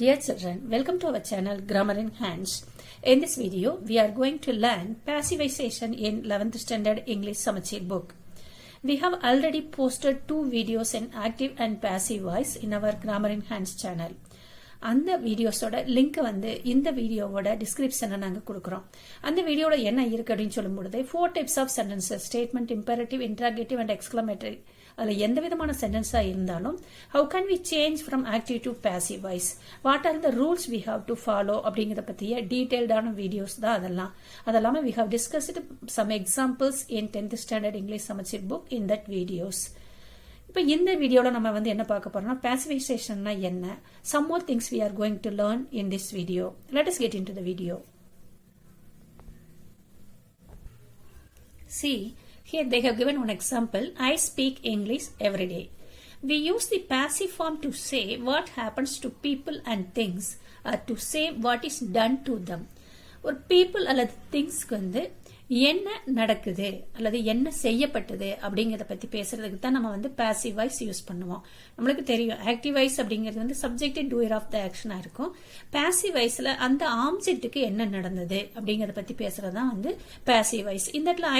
Dear children, welcome to our channel Grammar in Hands. In this video, we are going to learn passivization in 11th standard English Samachir book. We have already posted 2 videos in active and passive voice in our Grammar in Hands channel. அந்த வீடியோஸோட link வந்து இந்த வீடியோவோட டிஸ்கிரிப்ஷன்ல நாங்க கொடுக்கிறோம். அந்த வீடியோல என்ன இருக்கு அப்படின்னு சொல்லும்போது 4 types of sentences, statement, imperative, interrogative and exclamatory. அதுல எந்த விதமான சென்டென்ஸா இருந்தாலும் how can we change from active to passive voice, what are the rules we have to follow அப்படிங்கறத பத்திய டீடைல்டான வீடியோஸ் தான் அதெல்லாம் we have discussed some examples in 10th standard English Samachir book in that videos. இப்போ இந்த வீடியோல நம்ம வந்து என்ன பார்க்க போறோம்னா passivization-னா என்ன, some more things we are going to learn in this video. Let us get into the video. See, here they have given one example. I speak English every day. We use the passive form to say what happens to people and things, or to say what is done to them. ஒரு people அல்லது thingsக்கு வந்து என்ன நடக்குது அல்லது என்ன செய்யப்பட்டது அப்படிங்கறத பத்தி பேசுறதுக்கு தான் நம்ம வந்து passive voice யூஸ் பண்ணுவோம். நமக்கு தெரியும் active voice அப்படிங்கிறது வந்து subject doer of the action ஆ இருக்கும். passive voiceல அந்த ஆப்ஜெக்ட்டுக்கு என்ன நடந்தது அப்படிங்கறத பத்தி பேசுறது தான் வந்து passive voice. இந்த இடத்துல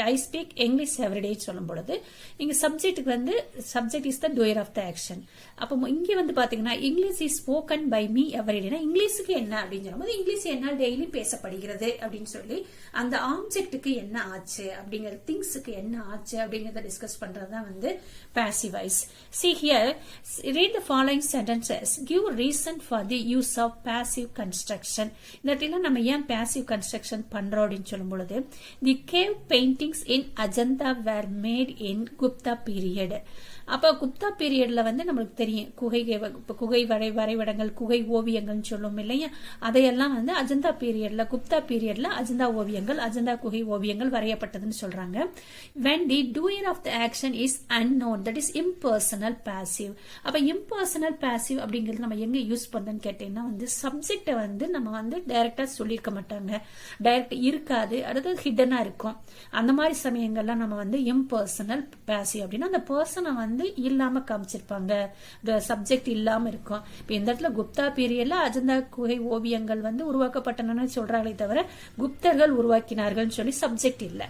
I speak English every day சொல்லும் பொழுது இங்க சப்ஜெக்ட்டுக்கு வந்து subject is the doer of the action. அப்போ இங்க வந்து பாத்தீங்கன்னா English is spoken by me every day. இங்கிலீஷுக்கு என்ன அப்படின்னு சொல்லும்போது இங்கிலீஷ் என்ன டெய்லி பேசப்படுகிறது அப்படின்னு சொல்லி அந்த ஆப்ஜெக்ட்டுக்கு என்ன ஆச்சு அப்படிங்கற திங்ஸ்க்கு என்ன ஆச்சு அப்படிங்கறத டிஸ்கஸ் பண்றதுதான் வந்து passive voice. See here, read the following sentences. Give reason for the use of passive construction. இந்த இடத்துல நம்ம ஏன் passive construction பண்றோம் அப்படின்னு சொல்லும் பொழுது the cave paintings in Ajanta were made in Gupta period. அப்ப குப்தா பீரியட்ல வந்து நமக்கு தெரியும் குகை வரைபடங்கள், குகை ஓவியங்கள் சொல்லும் இல்லையா, அதையெல்லாம் வந்து அஜந்தா பீரியட்ல, குப்தா பீரியட்ல அஜந்தா ஓவியங்கள், அஜந்தா குகை ஓவியங்கள் வரையப்பட்டதுன்னு சொல்றாங்க. when the doer of the action is unknown, that is impersonal passive. அப்ப impersonal passive அப்படிங்கிறது நம்ம எங்க யூஸ் பண்றோம்னு கேட்டீங்கன்னா வந்து சப்ஜெக்ட வந்து நம்ம வந்து டைரக்டா சொல்லிருக்க மாட்டாங்க, டைரக்ட் இருக்காது, அடுத்து ஹிடனா இருக்கும். அந்த மாதிரி சமயங்கள்ல நம்ம வந்து impersonal passive அப்படின்னா அந்த பர்சனை வந்து இல்லாம காமிச்சிருப்பாங்க, சப்ஜெக்ட் இல்லாம இருக்கும். இப்ப இந்த இடத்துல குப்தா பீரியட்ல அஜந்தா குகை ஓவியங்கள் வந்து உருவாக்கப்பட்டன சொல்றாங்களே தவிர குப்தர்கள் உருவாக்கினார்கள் சொல்லி சப்ஜெக்ட் இல்ல.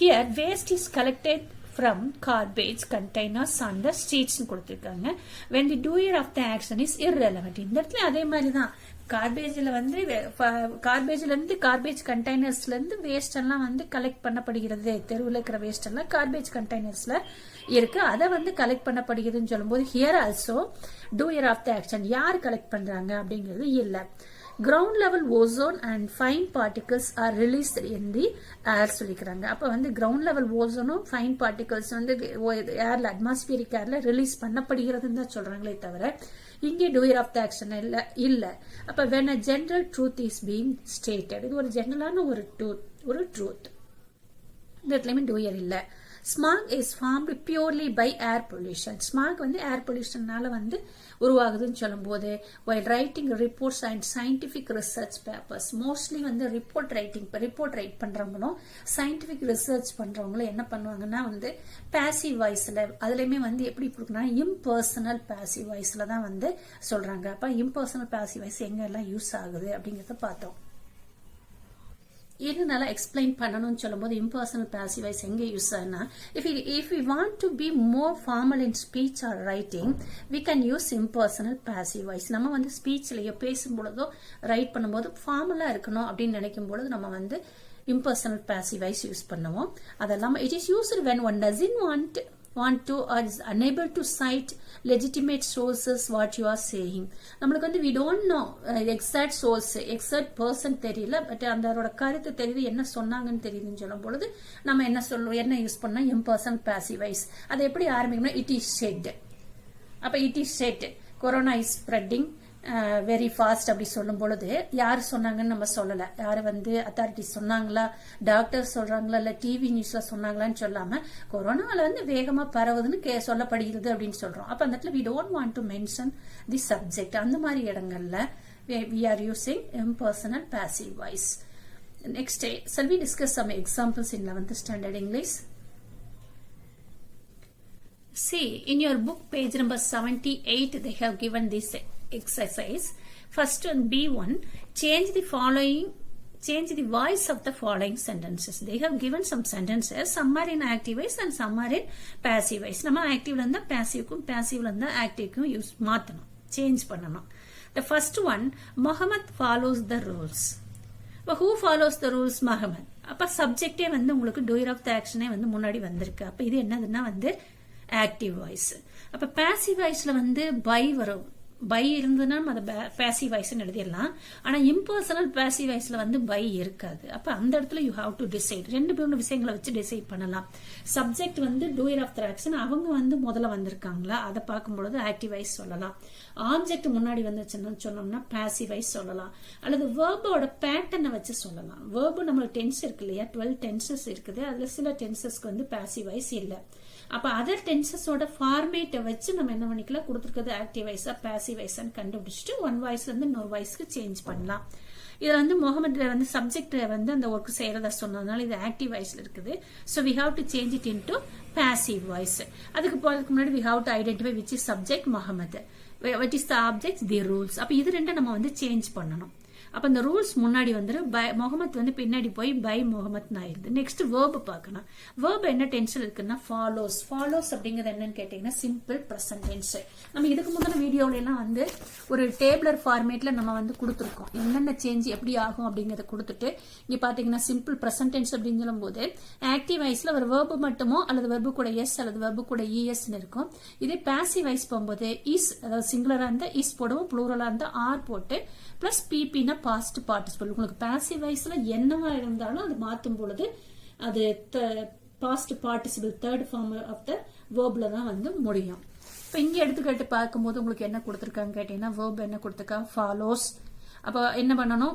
Here waste is collected from garbage containers on the streets கொடுத்திருக்காங்க. when the doer of the action is irrelevant. இந்த இடத்துல அதே மாதிரி தான் கார்பேஜ்ல வந்து கார்பேஜ் கண்டெய்னர்ஸ்ல இருந்து வேஸ்ட் எல்லாம் வந்து கலெக்ட் பண்ணப்படுகிறது. தெருவில் இருக்கிற வேஸ்ட் எல்லாம் கார்பேஜ் கண்டெய்னர்ஸ்ல இருக்கு, அதை வந்து கலெக்ட் பண்ணப்படுகிறதுன்னு சொல்லும்போது here also doer of the action யார் கலெக்ட் பண்றாங்க அப்படிங்கிறது இல்ல. Ground level ozone and fine particles are release in the air சொல்லிக்கிறாங்க. அப்ப வந்து கிரவுண்ட் லெவல் ஓசோனும் ஃபைன் பார்ட்டிகல்ஸ் வந்து ஏர்ல, அட்மாஸ்பியரிக் ஏர்ல ரிலீஸ் பண்ணப்படுகிறதுன்னு தான் சொல்றாங்களே தவிர இங்கே டூயர் ஆஃப் த ஆக்ஷன் இல்ல. அப்ப when a general truth is being stated, இது ஒரு ஜெனரலான ஒரு ட்ரூத், இந்த இடத்துலயுமே டூயர் இல்ல. Smog is formed purely by air pollution. Smog வந்து ஏர் பொல்யூஷன்னால வந்து உருவாகுதுன்னு சொல்லும் போது while writing reports and scientific research papers, mostly வந்து ரிப்போர்ட் ரைட் பண்றவங்களும் சயின்டிபிக் ரிசர்ச் பண்றவங்களும் என்ன பண்ணுவாங்கன்னா வந்து passive voiceல, அதுலயுமே வந்து எப்படி இருக்குன்னா impersonal passive voiceல தான் வந்து சொல்றாங்க. அப்ப impersonal passive voice எங்க எல்லாம் யூஸ் ஆகுது அப்படிங்கறத பார்த்தோம். இதனால எக்ஸ்பிளைன் பண்ணணும்னு சொல்லும்போது impersonal passive voice எங்க யூஸ் ஆகுனா if we want to be more formal in speech or writing, we can use impersonal passive voice. நம்ம வந்து ஸ்பீச்லயோ பேசும்பொழுதோ ரைட் பண்ணும்போது ஃபார்மலா இருக்கணும் அப்படின்னு நினைக்கும் பொழுது நம்ம வந்து impersonal passive voice யூஸ் பண்ணுவோம். அதெல்லாம் it is used when one doesn't want to or is unable to cite legitimate sources what you are saying. நம்மளுக்கு வந்து we don't know exact source, exact person தெரியல, பட் அதோட கருத்து தெரியுது, என்ன சொன்னாங்கன்னு தெரியுதுன்னு சொல்லும் பொழுது நம்ம என்ன யூஸ் பண்ணா impersonal passive voice. அதை எப்படி ஆரம்பிக்கணும்னா it is said. அப்ப it is said corona is spreading very fast அப்படி சொல்லும் பொழுது யாரு சொன்னாங்கன்னு நம்ம சொல்லல, யாரு வந்து அத்தாரிட்டி சொன்னாங்களா, டாக்டர் சொல்றாங்களா, இல்ல டிவி நியூஸ்ல சொன்னாங்களான்னு சொல்லாம கொரோனால வந்து வேகமா பரவுதுன்னு சொல்லப்படுகிறது அப்படின்னு சொல்றோம். அப்ப அந்த இடத்துல we don't want to mention the subject. அந்த மாதிரி இடங்கள்ல we are using impersonal passive voice. Next, shall we discuss some examples in 11th standard English? See, in your book page number 78 they have given this exercise. First one B1, change the voice of the following sentences. They have given some sentences. Some are in active voice and some are in passive voice. நம்ம activeல இருந்தா passiveக்கும் passiveல இருந்தா activeக்கும் use மாத்தணும், change பண்ணணும். The first one, Muhammad follows the rules. Who follows the rules? Muhammad. அப்ப சப்ஜெக்டே வந்து உங்களுக்கு doer of the actionே வந்து முன்னாடி வந்திருக்கு. அப்ப இது என்னதுன்னா வந்து ஆக்டிவ் வாய்ஸ். அப்ப பாசிவ் வாய்ஸ்ல வந்து பை வரும். பை இருந்ததுன்னா அதை பாசிவ் வாய்ஸ் எழுதிடலாம். ஆனா இம்பர்சனல் பாசிவ் வாய்ஸ்ல வந்து பை இருக்காது. அப்ப அந்த இடத்துல யூ ஹாவ் டு டிசைட். ரெண்டு விஷயங்களை வச்சு டிசைட் பண்ணலாம். சப்ஜெக்ட் வந்து டூயர் ஆஃப் த ஆக்ஷன், அவங்க வந்து முதல்ல வந்திருக்காங்களா அதை பார்க்கும்பொழுது ஆக்டிவ் வாய்ஸ் சொல்லலாம். ஆப்ஜெக்ட் முன்னாடி வந்துச்சுன்னு சொன்னோம்னா பாசிவ் வாய்ஸ் சொல்லலாம். அல்லது வேர்போட பேட்டர்னை வச்சு சொல்லலாம். வேர்பு நம்மளுக்கு டென்ஸ் இருக்கு இல்லையா, 12 டென்சஸ் இருக்குது. அதுல சில டென்சஸ்க்கு வந்து பாசிவ் வாய்ஸ் இல்ல. அப்ப அதர் டென்சஸோட ஃபார்மேட்டை வச்சு நம்ம என்ன பண்ணிக்கலாம், கொடுத்துருக்கிறது ஆக்டிவ் வாய்ஸா பாசிவ் வாய்ஸான்னு கண்டுபிடிச்சிட்டு ஒன் வாய்ஸ்ல இருந்து இன்னொரு வாய்ஸ்க்கு சேஞ்ச் பண்ணலாம். இதுல வந்து முகமது வந்து சப்ஜெக்ட் வந்து அந்த ஒர்க் செய்யறதா சொன்னதுனால இது ஆக்டிவ் வாய்ஸ்ல இருக்குது. So we have to change it into passive voice. அதுக்கு போறதுக்கு முன்னாடி we have to identify which is subject Muhammad, what is the object, the rules. அப்ப இது ரெண்டும் நம்ம வந்து சேஞ்ச் பண்ணணும். அப்ப இந்த ரூல்ஸ் முன்னாடி வந்துரு, முகமது வந்து பின்னாடி போய் பை முகமது ஆயிருது. நெக்ஸ்ட் வேர்ப் பார்க்கணும். வேர்ப் என்ன டென்ஸ்ல இருக்குன்னா ஃபாலோஸ். ஃபாலோஸ் அப்படிங்கிறது என்னன்னு கேட்டீங்கன்னா சிம்பிள் பிரசன்ட் டென்ஸ். நம்ம இதுக்கு முந்தின வீடியோல எல்லாம் வந்து ஒரு டேபிளர் ஃபார்மேட்ல நம்ம வந்து கொடுத்துருக்கோம். என்னென்ன சேஞ்ச் எப்படி ஆகும் அப்படிங்கறத கொடுத்துட்டு இங்க பாத்தீங்கன்னா சிம்பிள் பிரசன்ட் டென்ஸ் அப்படின்னு சொல்லும் போது ஆக்டிவ் வாய்ஸ்ல ஒரு வேர்ப் மட்டுமோ அல்லது வேர்பு கூட எஸ் அல்லது வேர்பு கூட இஎஸ் இருக்கும். இதே பாசிவ் வாய்ஸ் போகும்போது இஸ், அதாவது சிங்குலரா இருந்தா இஸ் போடுவோம், ப்ளூரலா இருந்தா ஆர் போட்டு பிளஸ் பிபினா பாஸ்ட் பார்ட்டிசிபிள். உங்களுக்கு பாசிவ் வாய்ஸ்ல என்னவா இருந்தாலும் அது மாத்தும் பொழுது அது past participle third form of the வேர்ப்ல தான் வந்து முடியும். இப்ப இங்க எடுத்துக்கிட்டு பார்க்கும்போது உங்களுக்கு என்ன கொடுத்திருக்காங்க கேட்டீங்கன்னா வேர்ப் என்ன கொடுத்திருக்காங்க, ஃபாலோஸ். அப்ப என்ன பண்ணணும்,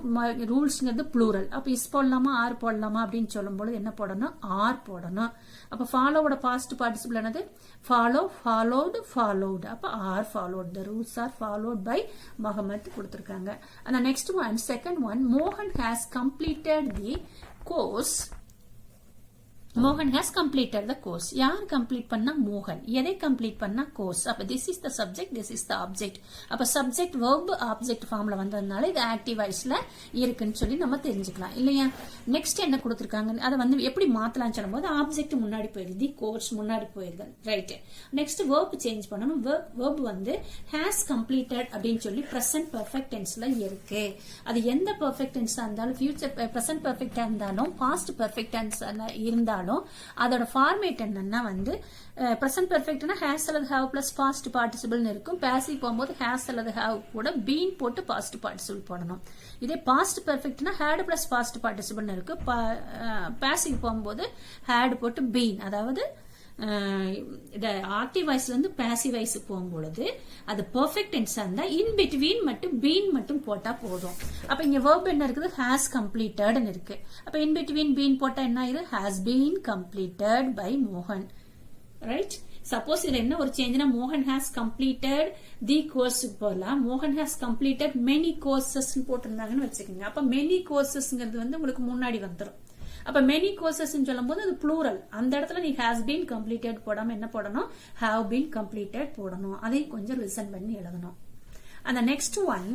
ரூல்ஸ்ங்கிறது ப்ளூரல். அப்ப இஸ் போடலாமா ஆர் போடலாமா அப்படின்னு சொல்லும் போது என்ன போடணும், ஆர் போடணும். அப்ப ஃபாலோவோட பாஸ்ட் பார்ட்டிசிபிள் என்னது, ஃபாலோ, ஃபாலோடு, ஃபாலோடு. அப்ப R followed. The rules are followed by Mohammed கொடுத்திருக்காங்க. அந்த நெக்ஸ்ட் ஒன், செகண்ட் ஒன், மோகன் ஹேஸ் கம்ப்ளீட்டட் தி கோர்ஸ். மோகன் ஹேஸ் கம்ப்ளீட்டட் த கோர்ஸ். யார் கம்ப்ளீட் பண்ணா, மோகன். எதை கம்ப்ளீட் பண்ணா, கோர்ஸ். அப்ப this is the subject, this is the object. அப்ப சப்ஜெக்ட் வெர்ப் ஆப்ஜெக்ட் ஃபார்ம்ல வந்ததுனால இது ஆக்டிவ் வாய்ஸ்ல இருக்குன்னு சொல்லி நம்ம தெரிஞ்சுக்கலாம் இல்லையா. நெக்ஸ்ட் என்ன கொடுத்திருக்காங்க, அதை வந்து எப்படி மாத்தலாம்னு சொல்லும் போது ஆப்ஜெக்ட் முன்னாடி போயிருது, தி கோர்ஸ் முன்னாடி போயிருது. ரைட். நெக்ஸ்ட் வெர்ப் சேஞ்ச் பண்ணணும். வெர்ப் வந்து ஹேஸ் கம்ப்ளீட்டட் அப்படின்னு சொல்லி பிரசன்ட் பெர்ஃபெக்ட் டென்ஸ்ல இருக்கு. அது எந்த பெர்ஃபெக்ட் டென்ஸா இருந்தாலும், ஃபியூச்சர் பிரசன்ட் பெர்ஃபெக்டா இருந்தாலும், பாஸ்ட் பெர்ஃபெக்ட் டென்ஸ் இருந்தாலும் அதோட ஃபார்மேட் என்னன்னா வந்து பிரசன்ட் பெர்ஃபெக்ட்னா ஹேஸ் அல்லது ஹேவ் பிளஸ் பாஸ்ட் பார்ட்டிசிபிள்னு இருக்கும். பாசிவ் போகும்போது ஹேஸ் அல்லது ஹேவ் கூட பீன் போட்டு பாஸ்ட் பார்ட்டிசிபிள் போடணும். இதே பாஸ்ட் பெர்ஃபெக்ட்னா ஹேட் பிளஸ் பாஸ்ட் பார்ட்டிசிபிள்னு இருக்கு. பாசிவ் போகும்போது ஹேட் போட்டு பீன், அதாவது ஆக்டிவ் வாய்ஸ்ல இருந்து பாசிவ் வாய்ஸ் போகும்பொழுது அது பெர்ஃபெக்ட் டென்ஸா இருந்தா இன் பிட்வீன் மட்டும் பீன் மட்டும் போட்டா போதும். அப்ப இங்க வெர்ப் என்ன இருக்குது, ஹேஸ் கம்ப்ளீட்டட் இருக்கு. அப்ப இன் பிட்வீன் பீன் போட்டா என்ன ஆயிரு, ஹேஸ் பீன் கம்ப்ளீட்டட் பை மோகன். ரைட். சப்போஸ் இதுல என்ன ஒரு சேஞ்ச்னா மோகன் ஹேஸ் கம்ப்ளீட்டட் தி கோர்ஸ் போலாம், மோகன் ஹேஸ் கம்ப்ளீட்டட் மெனி கோர்சஸ் போட்டிருந்தாங்கன்னு வச்சுக்கோங்க. அப்ப மெனி கோர்சஸ்ங்கிறது வந்து உங்களுக்கு முன்னாடி வந்துடும். அப்ப மெனி கோர்சஸ் சொல்லும் போது அது ப்ளூரல். அந்த இடத்துல நீ ஹேஸ் பீன் கம்ப்ளீட்டட் போடாம என்ன போடணும், ஹேவ் பீன் கம்ப்ளீட்டட் போடணும். அதையும் கொஞ்சம் லிசன் பண்ணி எழுதணும். அந்த next one,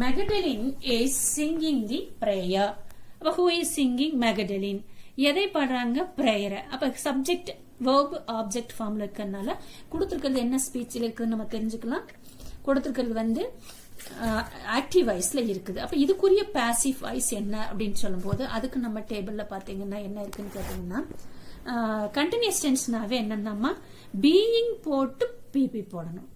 Magdalene is singing the prayer. அப்ப ஹூ இஸ் சிங்கிங், மெகடலின். எதை பாடுறாங்க, பிரேயரை. அப்ப சப்ஜெக்ட் வெர்ப் ஆப்ஜெக்ட் ஃபார்ம்ல இருக்கறனால கொடுத்திருக்கிறது என்ன ஸ்பீச்ல இருக்குன்னு நம்ம தெரிஞ்சுக்கலாம். கொடுத்திருக்கிறது வந்து ஆக்டிவ் வாய்ஸ்ல இருக்குது. அப்ப இதுக்குரிய பாசிவ் வாய்ஸ் என்ன அப்படின்னு சொல்லும் போது அதுக்கு நம்ம டேபிள்ல பாத்தீங்கன்னா என்ன இருக்குன்னு கேட்டீங்கன்னா, கண்டினியூஸ் டென்ஸ்னாவே என்னன்னா பீயிங் போட்டு பிபி போடணும்.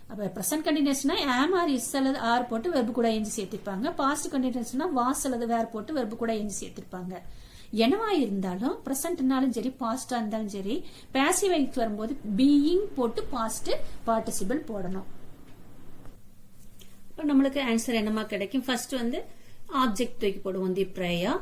அப்ப பிரசன்ட் கண்டினியூஸ்னா ஆம் ஆர் இஸ் அல்லது ஆர் போட்டு வெர்பு கூட எஞ்சி சேர்த்திருப்பாங்க. பாஸ்ட் கண்டினியூஸ்னா வாஸ் அல்லது வேர் போட்டு வெர்பு கூட எஞ்சி சேர்த்திருப்பாங்க. என்னவா இருந்தாலும் பிரசன்ட்னாலும் சரி பாஸ்டா இருந்தாலும் சரி பாசிவ் வாய்ஸ் வரும்போது பீயிங் போட்டு பாஸ்ட் பார்ட்டிசிபிள் போடணும். இப்போ நம்மளுக்கு ஆன்சர் என்னமா கிடைக்கும், ஃபர்ஸ்ட் வந்து ஆப்ஜெக்ட் தூக்கி போடுவோம், தி பிரேயர்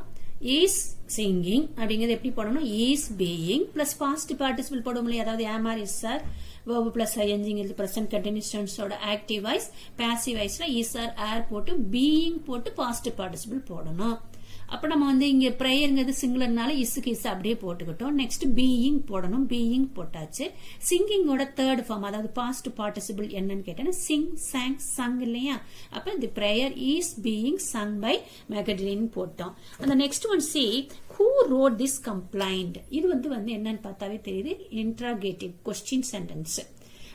இஸ் சிங்கிங் அப்படிங்கிறது எப்படி போடணும், is being plus past participle போடுவோம் இல்லையா, அதாவது am or is are verb plus ing இது present continuous tense ஓட active voice, passive voiceல is or are போட்டு being போட்டு past participle போடணும். அப்ப நம்ம வந்து இங்க ப்ரேயர்ங்கிறது சிங்குலர்னால இஸ்க்கு இஸ் அப்படியே போட்டுக்கிட்டோம். நெக்ஸ்ட் பீயிங் போடணும். பீயிங் போட்டாச்சு. சிங்கிங்கோட தேர்ட் ஃபார்ம் அதாவது பாஸ்ட் பார்ட்டிசிபிள் என்னன்னு கேட்டேன்னா சிங், சாங், சங் இல்லையா? அப்ப the prayer is being sung by Magdalene போட்டோம். அந்த next one C who wrote this complaint. இது வந்து என்னன்னு பார்த்தாவே தெரியுது, இன்ட்ராகேட்டிவ் கொஸ்டின் சென்டென்ஸ்.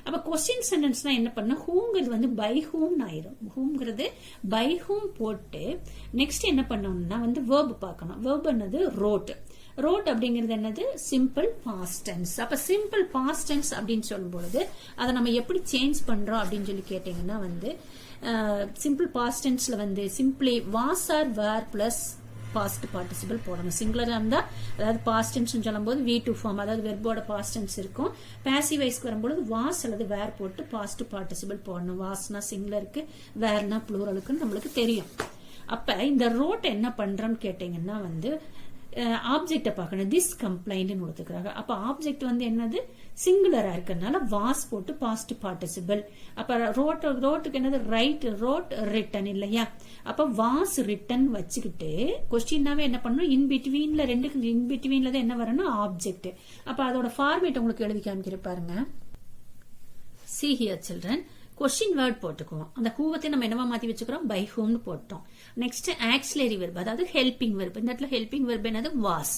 அப்ப கொஸ்டின் சென்டென்ஸ்னா என்ன பண்ண, ஹூங்கிறது வந்து பை ஹூம் ஆயிரும். ஹூங்கிறது பை ஹூம் போட்டு நெக்ஸ்ட் என்ன பண்ணணும்னா வந்து வேர்ப் பார்க்கணும். வேர்ப் என்னது, ரோட். ரோட் அப்படிங்கிறது என்னது, சிம்பிள் பாஸ்ட் டென்ஸ். அப்ப சிம்பிள் பாஸ்ட் டென்ஸ் அப்படின்னு சொல்லும் பொழுது அதை நம்ம எப்படி சேஞ்ச் பண்றோம் அப்படின்னு சொல்லி கேட்டீங்கன்னா வந்து சிம்பிள் பாஸ்ட் டென்ஸ்ல வந்து simply was are were plus past participle போடணும். சிங்குலரா இருந்தா அதாவது பாஸ்ட் டென்ஸ் சொல்லும் போது V2 ஃபார்ம் அதாவது வெர்போட பாஸ்ட் டென்ஸ் இருக்கும். பாசிவ் வாய்ஸ்க்கு வரும்போது வாஸ் அல்லது வேர் போட்டு பாஸ்ட் பார்ட்டிசிபிள் போடணும். வாஸ்னா சிங்குலருக்கு, வேர்னா ப்ளூரலுக்கு நம்மளுக்கு தெரியும். அப்ப இந்த ரோட் என்ன பண்றோம்னு கேட்டீங்கன்னா வந்து ஆப்ஜெக்ட பார்க்கணும். திஸ் கம்ப்ளைண்ட் கொடுத்துக்கிறாங்க. அப்ப ஆப்ஜெக்ட் வந்து என்னது, சிங்குலரா இருக்கிறதுனால வாஸ் போட்டு பாஸ்ட் பார்ட்டிசிபிள். அப்ப ரோட்டுக்கு என்னது, ரைட், ரோட், ரிட்டன் இல்லையா? அப்ப வாஸ் ரிட்டன் வச்சுக்கிட்டு கொஸ்டின்னாவே என்ன பண்ணணும், இன் பிட்வீன்ல ரெண்டுக்கு இன் பிட்வீன்ல தான் என்ன வரணும், ஆப்ஜெக்ட். அப்ப அதோட ஃபார்மேட் உங்களுக்கு எழுதி காமிக்கிற பாருங்க. See here children, question word போட்டுக்குவோம். அந்த ஹூவத்தை நம்ம என்னவா மாத்தி வச்சுக்கிறோம், பை ஹூம்னு போட்டோம். நெக்ஸ்ட் ஆக்சிலரி வெர்ப் அதாவது ஹெல்பிங் வெர்ப். இந்த இடத்துல ஹெல்பிங் வெர்ப் என்னது, வாஸ்.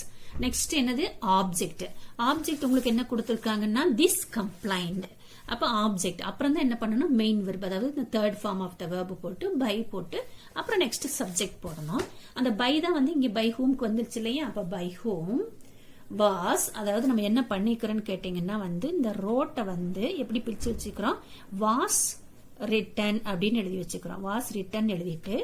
நெக்ஸ்ட் என்னது, ஆப்ஜெக்ட். ஆப்ஜெக்ட் உங்களுக்கு என்ன கொடுத்திருக்காங்கன்னா திஸ் கம்ப்ளைண்ட். அப்ப ஆப்ஜெக்ட் அப்புறம் தான் என்ன பண்ணணும், மெயின் வெர்ப் அதாவது third form of the verb போட்டு பை போட்டு அப்புறம் நெக்ஸ்ட் சப்ஜெக்ட் போடணும். அந்த பை தான் வந்து இங்க பை ஹூம்க்கு வந்துருச்சு இல்லையா? அப்ப பை ஹூம் வாஸ் அதாவது நம்ம என்ன பண்ணிக்கிறோம்னு கேட்டீங்கன்னா வந்து இந்த ரோட்டை வந்து எப்படி பிரிச்சு வச்சுக்கிறோம், வாஸ் ரிட்டன் அப்படின்னு எழுதி வச்சுக்கிறோம். வாஸ் ரிட்டன் எழுதிட்டு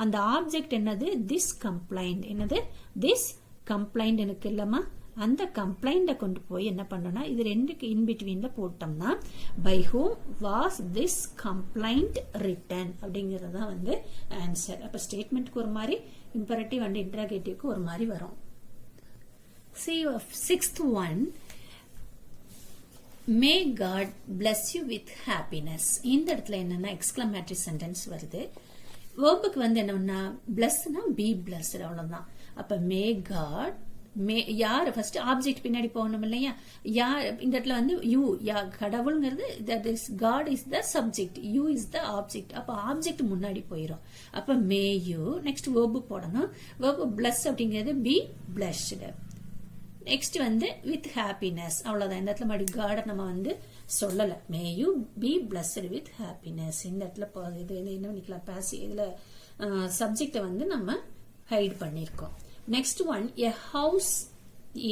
அந்த ஆப்ஜெக்ட் என்னது, திஸ் கம்ப்ளைண்ட். என்னது, திஸ் கம்ப்ளைண்ட் எனக்கு இல்லமா, அந்த கம்ப்ளைண்ட கொண்டு போய் என்ன பண்ணோம்னா இது ரெண்டுக்கு இன் பிட்வீன்ல போட்டோம்னா by whom was this complaint written அப்படிங்கறது தான் வந்து ஆன்சர். அப்ப ஸ்டேட்மெண்ட்க்கு ஒரு மாதிரி, இம்பரேட்டிவ் அண்ட் இன்டராகேட்டிவ்க்கு ஒரு மாதிரி வரும். See, sixth one, may God bless you with happiness. இந்த இடத்துல என்னன்னா எக்ஸ்கிளமேட்டரி சென்டென்ஸ் வருது. வேர்புக்கு வந்து என்னன்னா பிளஸ்னா பி பிளஸ்ட் அவ்வளவுதான். அப்ப மே காட், மே யார் ஃபர்ஸ்ட் ஆப்ஜெக்ட் பின்னாடி போகணும் இல்லையா? யார் இந்த இடத்துல வந்து யூ, கடவுள்ங்கிறது that is God is the subject, you is the object. அப்ப ஆப்ஜெக்ட் முன்னாடி போயிடும். அப்ப மே யூ நெக்ஸ்ட் வேர்பு போடணும். வேர்பு பிளஸ் அப்படிங்கிறது பி பிளஸ்டு. நெக்ஸ்ட் வந்து வித் ஹாப்பினஸ் அவ்வளவுதான். இந்த இடத்துல மறுபடியும் காட நம்ம வந்து சொல்லல. May you be blessed with happiness. இந்த இடத்துல இது என்ன பண்ணிக்கலாம், பாசி இதுல சப்ஜெக்ட வந்து நம்ம ஹைட் பண்ணிருக்கோம். Next one, a house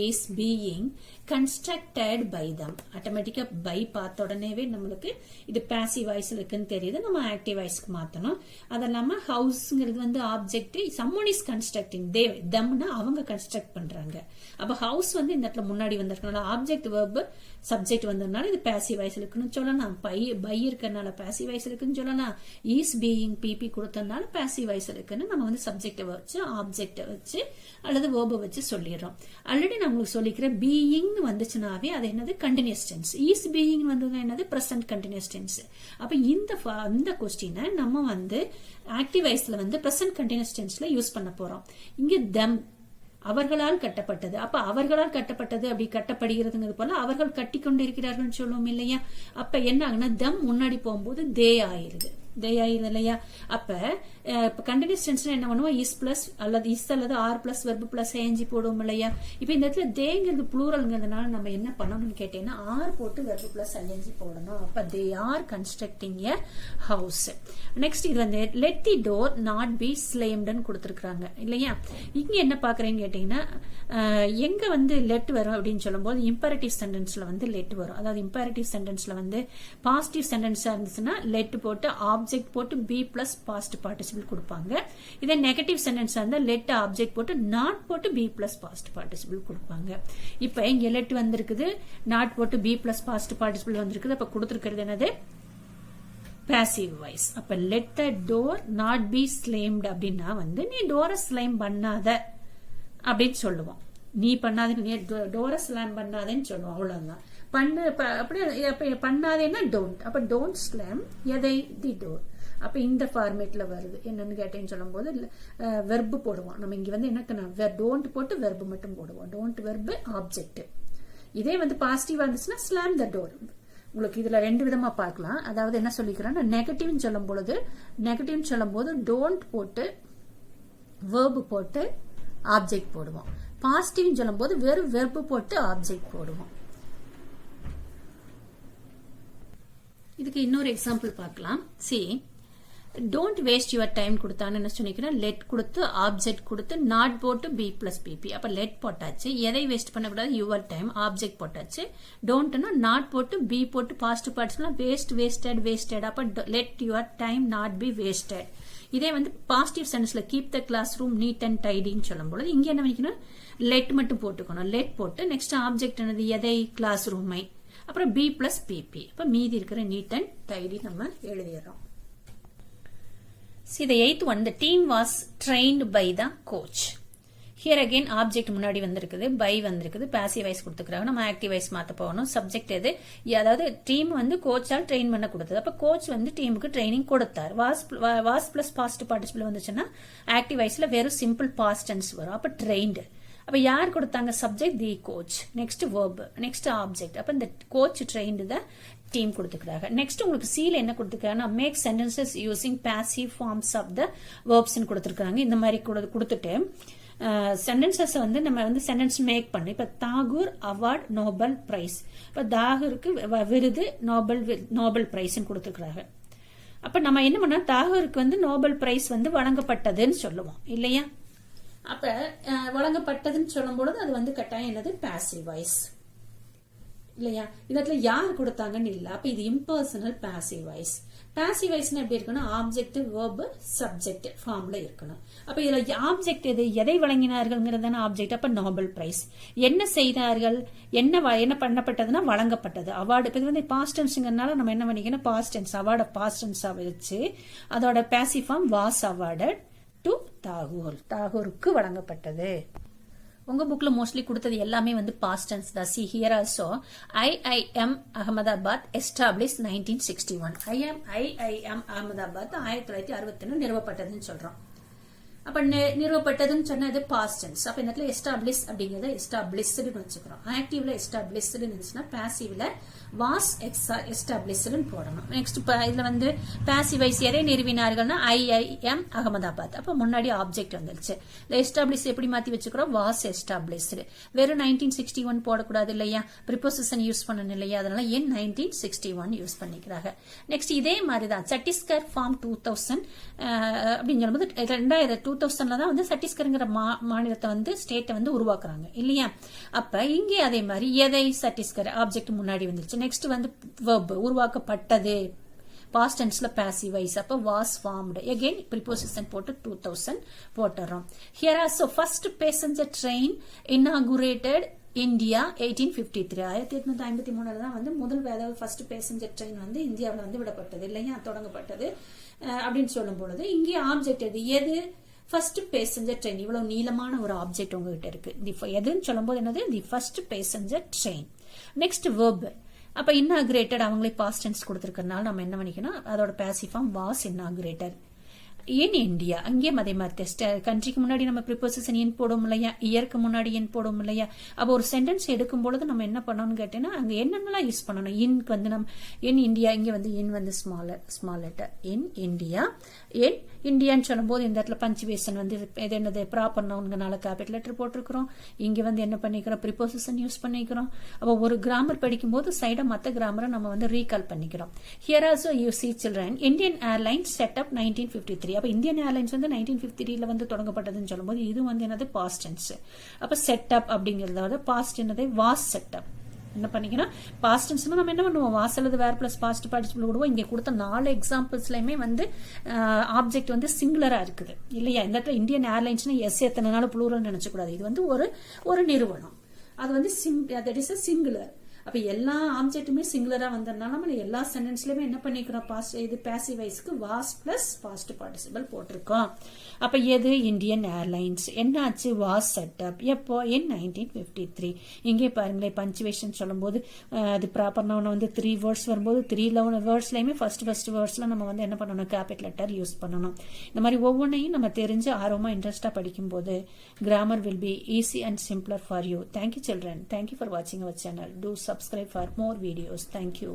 is being constructed by them. ஆட்டோமேட்டிக்கா பை பார்த்த உடனேவே நம்மளுக்கு இது பாசிவ் வாய்ஸ்ல இருக்குன்னு தெரியுது. நம்ம ஆக்டிவ் வாய்ஸ்க்கு மாத்தணும். அதெல்லாம ஹவுஸ்ங்கிறது வந்து object, someone is constructing, they themனா அவங்க கன்ஸ்ட்ரக்ட் பண்றாங்க. அப்ப ஹவுஸ் வந்து இந்த இடத்துல முன்னாடி வந்திருக்கனால ஆப்ஜெக்ட் வெர்ப் சப்ஜெக்ட் வந்ததுனால இது பாசிவ் வாய்ஸ்ல இருக்குன்னு சொல்லலாம். பை இருக்கறனால பாசிவ் வாய்ஸ்ல இருக்குன்னு சொல்லலாம். இஸ் பீயிங் பிபி கொடுத்தனால பாசிவ் வாய்ஸ்ல இருக்குன்னு நம்ம வந்து சப்ஜெக்ட் வச்சு ஆப்ஜெக்ட் வச்சு அல்லது வெர்பை வச்சு சொல்லிடுறோம். ஆல்ரெடி நான் உங்களுக்கு சொல்லிக்கிறேன், பீயிங் வந்துச்சுனாவே அது என்னது, கண்டினியூஸ் டென்ஸ். இஸ் பீயிங் வந்தது என்னது, பிரசன்ட் கண்டினியூஸ் டென்ஸ். அப்ப இந்த கொஸ்டினை நம்ம வந்து ஆக்டிவ் வாய்ஸ்ல வந்து பிரசன்ட் கண்டினியூஸ் டென்ஸ்ல யூஸ் பண்ண போறோம். இங்க தம் அவர்களால் கட்டப்பட்டது. அப்ப அவர்களால் கட்டப்பட்டது அப்படி கட்டப்படுகிறதுங்கிறது போல அவர்கள் கட்டி கொண்டு இருக்கிறார்கள் சொல்லுவோம் இல்லையா? அப்ப என்ன ஆகுனா தம் முன்னாடி போகும்போது தே ஆயிருது இல்லையா? அப்ப கண்டினியூஸ் டென்ஸ்ல என்ன பண்ணுவோம், இஸ் பிளஸ் அல்லது இஸ் அல்லது ஆர் பிளஸ் வெர்பு பிளஸ் ஏஞ்சி போடுவோம் இல்லையா? இப்ப இந்த இடத்துல தேங்கிறது ப்ளூரல்ங்கிறதுனால நம்ம என்ன பண்ணணும்னு கேட்டீங்கன்னா ஆர் போட்டு வெர்பு பிளஸ் ஐஎன்ஜி போடணும். அப்ப they are constructing a house. Next இது வந்து let the door not be ஸ்லேம்டுன்னு கொடுத்துருக்காங்க இல்லையா? இங்க என்ன பாக்குறேன்னு கேட்டீங்கன்னா எங்க வந்து லெட் வரும் அப்படின்னு சொல்லும் போது இம்பேரட்டிவ் சென்டென்ஸ்ல வந்து லெட் வரும். அதாவது இம்பேரட்டிவ் சென்டென்ஸ்ல வந்து பாசிட்டிவ் சென்டென்ஸா இருந்துச்சுன்னா லெட் போட்டு ஆப்ஜெக்ட் போட்டு பி பிளஸ் பாஸ்ட் பார்ட்டிசிபிள் கொடுப்பாங்க. இதே நெகட்டிவ் சென்டென்ஸ் இருந்தா லெட் ஆப்ஜெக்ட் போட்டு நாட் போட்டு பி பிளஸ் பாஸ்ட் பார்ட்டிசிபிள் கொடுப்பாங்க. இப்ப இங்க லெட் வந்திருக்குது, நாட் போட்டு பி பிளஸ் பாஸ்ட் பார்ட்டிசிபிள் வந்திருக்குது. அப்ப கொடுத்திருக்கிறது என்னது, பாசிவ் வாய்ஸ். அப்ப let the door not be slammed அப்படின்னா வந்து நீ டோரை ஸ்லேம் பண்ணாத அப்படின்னு சொல்லுவோம். நீ பண்ணாத, நீ டோரை ஸ்லாம் பண்ணாதேன்னு சொல்லுவோம். அவ்வளவுதான். பண்ணு அப்படியே பண்ணாதேன்னா டோன்ட். அப்ப டோன்ட் ஸ்லாம் எதை, தி டோர். அப்ப இந்த ஃபார்மேட்ல வருது. என்னன்னு கேட்டேன்னு சொல்லும்போது வெர்பு போடுவோம். நம்ம இங்க வந்து என்ன டோன்ட் போட்டு வெர்பு மட்டும் போடுவோம். Don't verb object. இதே வந்து பாசிட்டிவா இருந்துச்சுன்னா ஸ்லாம் த டோர். உங்களுக்கு இதுல ரெண்டு விதமா பார்க்கலாம். அதாவது என்ன சொல்லிக்கிறேன்னா நெகட்டிவ்னு சொல்லும் போது டோன்ட் போட்டு வெர்பு போட்டு ஆப்ஜெக்ட் போடுவோம். பாசிட்டிவ்னு சொல்லும் போது வெறும் வெர்பு போட்டு ஆப்ஜெக்ட் போடுவோம். இதுக்கு இன்னொரு எக்ஸாம்பிள் பார்க்கலாம். See don't waste your time கொடுத்தான்னு என்ன சொன்னிக்கிறேன், லெட் கொடுத்து ஆப்ஜெக்ட் கொடுத்து நாட் போட்டு பி பிளஸ் பிபி. அப்ப லெட் போட்டாச்சு. எதை வேஸ்ட் பண்ணக்கூடாது, யுவர் டைம். ஆப்ஜெக்ட் போட்டாச்சு. டோன்ட்னா நாட் போட்டு பி போட்டு பாசிட்டிவ் பார்ட்டிசிபிள் வேஸ்டட். அப்ப let your time not be wasted. இதே வந்து பாசிட்டிவ் சென்ஸ்ல keep the classroom neat and டைடின்னு சொல்லும் போது இங்க என்ன பண்ணிக்கணும், லெட் மட்டும் போட்டுக்கணும். லெட் போட்டு நெக்ஸ்ட் ஆப்ஜெக்ட் என்னது, எதை, கிளாஸ் ரூமை. அப்புறம் பி பிளஸ் பிபி. அப்ப மீதி இருக்கிற நீட் அண்ட் டைடி நம்ம எழுதிடுறோம். See the eighth one, the team was trained by the coach. Here again object முன்னாடி வந்திருக்குது, by வந்திருக்குது, passive voice கொடுத்துக்கிறாங்க. நம்ம active voice மாத்த போகணும். சப்ஜெக்ட் எது, அதாவது டீம் வந்து கோச்சால் ட்ரெயின் பண்ண கொடுத்தது. அப்ப கோச் வந்து டீமுக்கு ட்ரைனிங் கொடுத்தார். was plus past participle வந்துச்சுன்னா active voiceல வெறும் simple past tense வரும். அப்ப trained. அப்ப யார் கொடுத்தாங்க, subject the coach. Next verb, next object. அப்ப இந்த கோச் ட்ரெயின்டு த டீம் கொடுத்துக்கிறாங்க. நெக்ஸ்ட் உங்களுக்கு சீல என்ன கொடுத்துருக்காங்கன்னா make sentences using passive forms of the verbs கொடுத்துருக்காங்க. இந்த மாதிரி கொடுத்துட்டு சென்டென்சஸ் வந்து நம்ம வந்து சென்டென்ஸ் மேக் பண்ணு. இப்ப தாகூர் அவார்ட் நோபல் பிரைஸ். இப்ப தாகூருக்கு விருது நோபல் பிரைஸ் கொடுத்துருக்காங்க. அப்ப நம்ம என்ன பண்ணா தாகூருக்கு வந்து நோபல் பிரைஸ் வந்து வழங்கப்பட்டதுன்னு சொல்லுவோம் இல்லையா. அப்ப வழங்கப்பட்டதுன்னு சொல்லும் பொழுது அது வந்து கட்டாயம் என்னது, பாசிவ் வாய்ஸ் இல்லையா. இடத்துல யார் கொடுத்தாங்கன்னு இல்ல. அப்ப இது இம்பர்சனல் பாசிவ் வாய்ஸ். பாசிவ் வாய்ஸ்னா எப்படி இருக்கணும், ஆப்ஜெக்ட் வெர்ப் சப்ஜெக்ட் ஃபார்ம்ல இருக்கணும். அப்ப இதுல ஆப்ஜெக்ட் எது, எதை வழங்கினார்கள் ஆப்ஜெக்ட். அப்ப நோபல் பிரைஸ். என்ன செய்தார்கள், என்ன பண்ணப்பட்டதுன்னா வழங்கப்பட்டது. அவார்டு. இது வந்து பாஸ்ட் டென்ஸ்ங்கறனால நம்ம என்ன பண்ணிக்கணும், பாஸ்ட் டென்ஸ். அவார்டு பாஸ்ட் டென்ஸா வச்சு அதோட passive form was awarded to Tagore. தாகூருக்கு வழங்கப்பட்டது. உங்க புக்ல மோஸ்ட்லி கொடுத்தது எல்லாமே வந்து பாஸ்ட் டென்ஸ் தான். See here also IIM Ahmedabad established 1961. IIM Ahmedabad 1961 நிறுவப்பட்டதுன்னு சொல்றோம். அப்ப நிறுவப்பட்டதுன்னு சொன்னா இது பாஸ்ட் டென்ஸ். அப்ப இந்த இடத்துல எஸ்டாப்ளிஷ் அப்படிங்கறத எஸ்டாப்ளிஷ்ட்னு வச்சுக்கிறோம். ஆக்டிவ்ல எஸ்டாப்ளிஷ்ட்னு இருந்துச்சுன்னா பாசிவ்ல வாஸ் எஸ்டாப்ளிஷ்ட்னு போடணும். நெக்ஸ்ட் இதுல வந்து பாசிவ் வைஸ் எதை நிறுவினார்கள்னா IIM அகமதாபாத். அப்ப முன்னாடி ஆப்ஜெக்ட் வந்துருச்சு. எஸ்டாப்ளிஷ் எப்படி மாத்தி வச்சுக்கிறோம், வாஸ் எஸ்டாப்ளிஷ்ட். வெறும் 1961 போடக்கூடாது இல்லையா, ப்ரிபோசிஷன் யூஸ் பண்ணணும் இல்லையா, அதனால ஏன் 1961 யூஸ் பண்ணிக்கிறாங்க. நெக்ஸ்ட் இதே மாதிரிதான் சத்தீஸ்கர் ஃபார்ம் 2000 அப்படின்னு சொல்லும்போது 2000ல தான் வந்து சத்தீஸ்கர்ங்கிற மாநிலத்தை வந்து ஸ்டேட்டை வந்து உருவாக்குறாங்க இல்லையா. அப்ப இங்கே அதே மாதிரி எதை, சத்தீஸ்கர் ஆப்ஜெக்ட் முன்னாடி வந்துருச்சு. நெக்ஸ்ட் வந்து verb உருவாக்கப்பட்டது, பாஸ்ட் டென்ஸ்ல பாசிவ் வைஸ். அப்ப வாஸ் ஃபார்ம்டு. அகைன் ப்ரிபோசிஷன் போட்டு 2000 போட்டுறோம். Here also first passenger train inaugurated India 1853. 1853 தான் வந்து முதல் ஃபர்ஸ்ட் பேசஞ்சர் ட்ரெயின் வந்து இந்தியாவில் வந்து விடப்பட்டது இல்லையா, தொடங்கப்பட்டது அப்படின்னு சொல்லும் பொழுது இங்கே ஆப்ஜெக்ட் எது ஃபர்ஸ்ட் பேசஞ்சர் ட்ரெயின். இவ்வளவு நீளமான ஒரு ஆப்ஜெக்ட் உங்ககிட்ட இருக்கு. எதுன்னு சொல்லும் போது என்னது, the first passenger train. Next verb. அப்ப இன்னாகுரேட்டட் அவங்களே பாஸ்ட் டென்ஸ் கொடுத்திருக்கறனால நம்ம என்ன பண்ணிக்கணும், அதோட passive form was inaugurated in India. அங்கேயும் அதே மாதிரி கண்ட்ரிக்கு முன்னாடி நம்ம ப்ரிபோசிஷன் என் போடுவோம் இல்லையா, இயருக்கு முன்னாடி என் போடுவோம் இல்லையா. அப்போ ஒரு சென்டென்ஸ் எடுக்கும் பொழுது நம்ம என்ன பண்ணணும்னு கேட்டீங்கன்னா அங்க என்னென்னலாம் யூஸ் பண்ணணும். இன்க்கு வந்து நம்ம இன் இந்தியா, இங்க வந்து இன் வந்து ஸ்மால் லெட்டர் இன் இந்தியா. இன் இந்தியான்னு சொல்லும் போது இந்த இடத்துல பஞ்சுவேஷன் வந்து இது என்னது, ப்ராப்பர் நவுன்கனால கேபிட்டல் லெட்டர் போட்டிருக்கிறோம். இங்க வந்து என்ன பண்ணிக்கிறோம், ப்ரிபோசிஷன் யூஸ் பண்ணிக்கிறோம். அப்போ ஒரு கிராமர் படிக்கும் போது சைடா மற்ற கிராமரை நம்ம வந்து ரீகால் பண்ணிக்கிறோம். Here also you see children, Indian airlines set up 1953. அப்ப இந்தியன் ஏர்லைன்ஸ் வந்து 1953 வந்து தொடங்கப்பட்டதுன்னு சொல்லும்போது இது வந்து என்னது, பாஸ்ட் டென்ஸ். அப்ப செட் அப் அப்படிங்கறத பாஸ்ட் என்னது, வாஸ் செட் அப். என்ன பண்ணிக்கணும், பாஸ்ட் டென்ஸ்னா நம்ம என்ன பண்ணுவோம், வாஸ் அல்லது வேர் பிளஸ் பாஸ்ட் பார்ட்டிசிபிள் விடுவோம். இங்க கொடுத்த 4 எக்ஸாம்பிள்ஸ்லயுமே வந்து ஆப்ஜெக்ட் வந்து சிங்குலரா இருக்குது இல்லையா. இந்த இடத்துல இந்தியன் ஏர்லைன்ஸ்னா எஸ் எத்தனை ப்ளூரல் நினைச்சக்கூடாது. இது வந்து ஒரு நிறுவனம், அது வந்து தட் இஸ் சிங்குலர். அப்ப எல்லா ஆப்ஜெக்ட்டுமே சிங்குலரா வந்ததுனால நம்ம எல்லா சென்டென்ஸ்லயுமே என்ன பண்ணிக்கிறோம், பாஸ்ட் இது பாசிவ் வாய்ஸ்க்கு வாஸ் பிளஸ் பாஸ்ட் பார்ட்டிசிபிள் போட்டிருக்கோம். அப்ப எது இந்தியன் ஏர்லைன்ஸ் என்னாச்சு, வாஸ் செட்டப் எப்போ இன் 1953. இங்கே பாருங்களேன் பஞ்சுவேஷன் சொல்லும்போது அது ப்ராப்பர் நவுன் வந்து 3 வேர்ட்ஸ் வரும்போது 3 வேர்ட்ஸ்லயுமே ஃபர்ஸ்ட் வேர்ட்ஸ்ல நம்ம வந்து என்ன பண்ணணும், கேபிட்டல் லெட்டர் யூஸ் பண்ணணும். இந்த மாதிரி ஒவ்வொன்றையும் நம்ம தெரிஞ்சு ஆர்வமா இன்ட்ரெஸ்டா படிக்கும்போது grammar will be easy and simpler for you. Thank you children. Thank you for watching our channel. Do subscribe for more videos. Thank you.